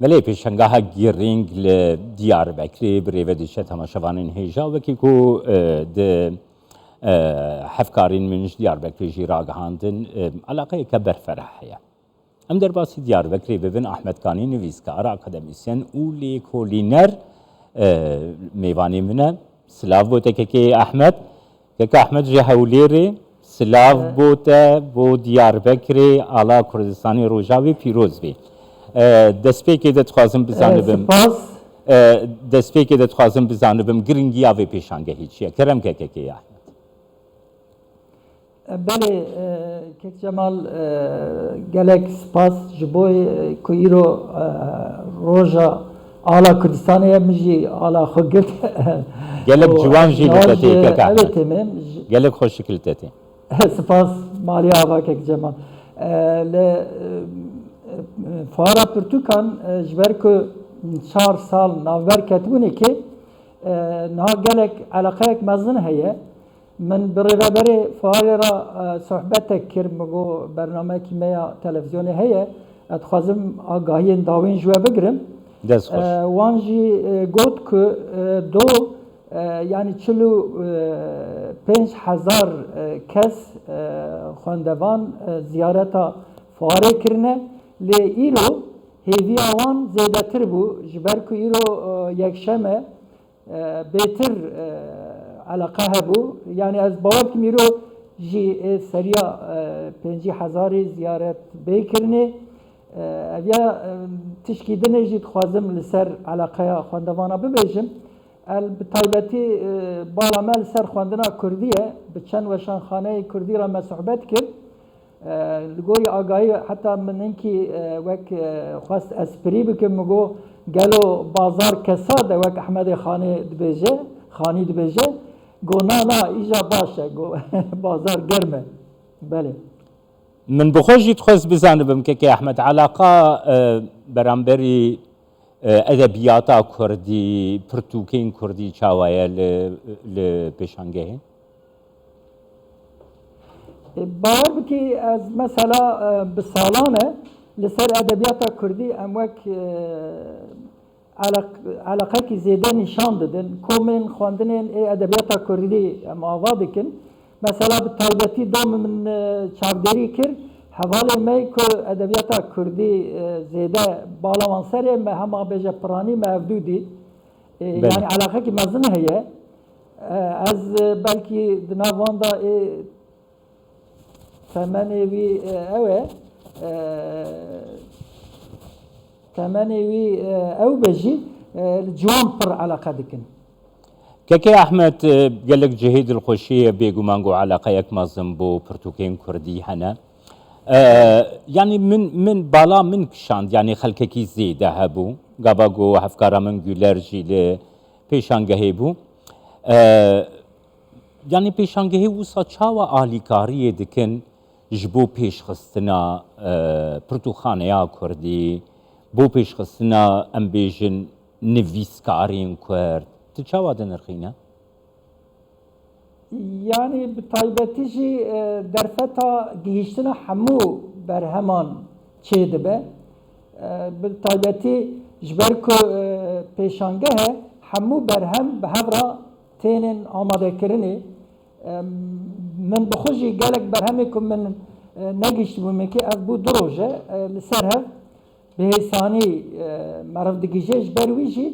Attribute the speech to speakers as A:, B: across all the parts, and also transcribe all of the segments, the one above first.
A: ملی پیشنگاه گیرینگ ل دیاربکری بریو دیشه تماشاوانین هیجا وکی کو د حفکارین منش دیاربکری جی راگهاندن علاقه کبر فرحیه. ام در باسی دیاربکری ببین احمد کانی نویسکار اکادمیسین اولی کولینر میوانی منه سلاف بوده که احمد جهولیری سلاف بوده بو دیاربکری علا کردستانی روجاوی پیروز بی. دەستپێکی دەتخوازم بزانبم دەستپێکی دەتخوازم بزانبم گرنگی یاوێ پێشانگەهی چییە کەرەم کەکەکەی ئاحمەد
B: بەێ کەک جەمال gelek spas ji bo ku îro roja ala Kurdistanê min jî ala xwe girt
A: gelek ciwan jî gelek xweşikil te tê
B: spas maliye ava kek cemal Fuara Pirtûkan ji ber ku 4 sal navber ketibûnê kê niha gelek eleqeyek mezin heye min bi rêveberê fuarê ra sohbetek kir min got bernameyekî me ya televizyonê heye ez dixwazim agahiyên dawên ji we bigirim wan jî got ku do yani 45,000 kes xwendevan ziyareta fuarê kirine lê îro hêviya wan zêdetir bû ji ber ku îro yekşeme bêtir eleqe hebû yani ez bawer dikim îro jî seriya 50,000 ziyaret bê kirinê ev ya tişkî dinê jî dixwazim li ser eleqeya xwendevana bibêjim bi taybetî bala me li ser xwendina Kurdî ye bi çend weşanxaneyê Kurdî re me sohbet kir li gorî agahî heta min hinkî wek xwest esprî bikim min got gelo bazar kesad e wek Ehmedê Xanî dibêje got na îja baş e got bazar germ e belê
A: min bi xwe jî dixwest bizanibim keke Ehmed eleqa beramberî edebiyata Kurdî pirtûkên Kurdî çawa ye li pêşangehê
B: باور بکە ez mesela bi salan e li ser edebiyata Kurdî em wek eleqekî zêde nîşan didin komên xwendinên edebiyata Kurdî em ava dikin mesela bi taybetî dom min çavderî kir hevalê me ku edebiyata Kurdî zêde bala wan serê me hema bêje piranî me ev dû dî yani eleqekî mezin heye ez belkî di nav wan da temenê wî ew e temenê wî ew be jî ciwan pir eleqe dikin
A: keke Ehmed gelek cihê dilxweşî ye bêguman got eleqeyek mezin bû pirtûkên Kurdî hene yani min bala min kişand yani xelkekî zêde hebû gava got hevkara min Güler jî li pêşangehê bû yani pêşangehê wisa çawa alîkariyê dikin ji bo pêşxistina pirtûxaneya Kurdî bo pêşxistina em bêjin nivîskarên Kurd tu çawa dinirxîne
B: yani bi taybetî jî derfeta gihîştina hemû berheman çê dibe bi taybetî ji ber ku pêşangeh e hemû berhem bi hev re tênên amadekirinê min bi xwe jî gelek berhemê ku min negîştibûme kê ev bû du roj e li ser hev bi hêsanî meriv digîje ji ber wî jî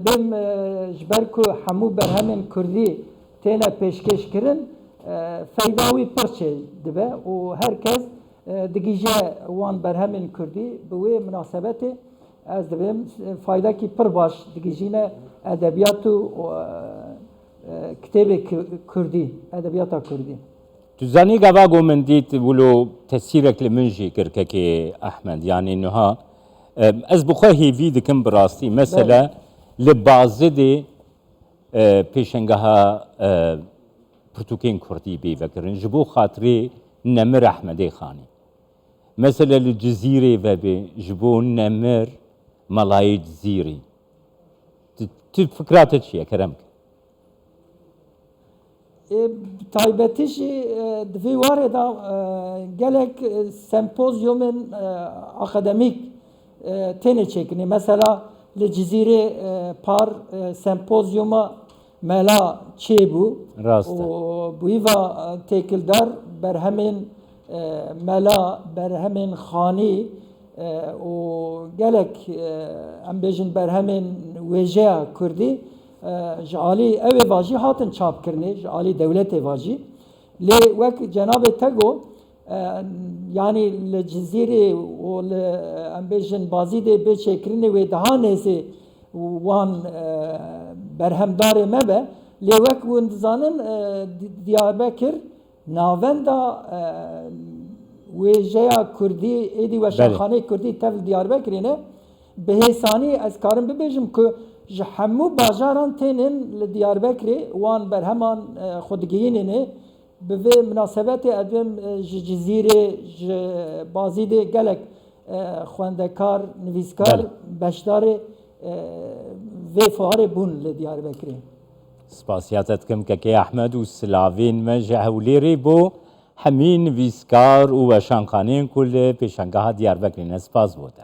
B: dêm ji ber ku hemû berhemên Kurdî têne pêşkêşkirin feyda wî pir çê dibe û herkes digîje wan berhemên Kurdî bi wê münasebetê ez dibêm faydakî pir baş digîjîne edebiyat û kitêbê Kurdî edebiyata Kurdî
A: Tu zanî gava got min dît wilo tesîrek li min jî kir kekê Ehmed yani niha ez bi xwe hêvî dikim bi rastî mesela li Bazidê pêşengeha pirtûkên Kurdî bêvekirin ji bo xatirê Nemir Ehmedê Xanî mesela li Cizîrê vebê ji bo Nemir Melayê Cizîrî tu fikra te çi ye kerem
B: taybetî jî di vê warê de gelek sempozyumên akademîk tene çekini. Mesela li Cizîrê par sempozyuma mela çêbû
A: Rast e.
B: û bûîva têkildar berhemên mela berhemên xanî û gelek em bêjin berhemên wêjeya Kurdî ji alî ew ê vajî hatin çapkirinê ji alî dewletê vajî. Lê wek Cenabê te got yanî li Cizîrê û li em bêjin Bazîdê bê çêkirinê wê daha nêzê wan berhemdarê me be lê wek hûn dizanin Diyarbekir navenda wêjeya Kurdî êdî weşanxaneyê Kurdî tev li Diyarbekirê ne bi hêsanî ez karim bibêjim ku ji hemû bajaran tên li Diyarbekirê wan berheman xwedigihînê bi vê münasebetê ez dibêjim ji Cizîrê ji Bazîdê gelek xwendekar nivîskar beşdarê vê fuarê bûn li Diyarbekirê.
A: سپاسیات دکم که احمد و سلاوین من جهولێری بۆ هەمین ویسکار و وەشانخانەیەن کل پێشەنگەها دیاربەکرێنە سپاس بۆتە.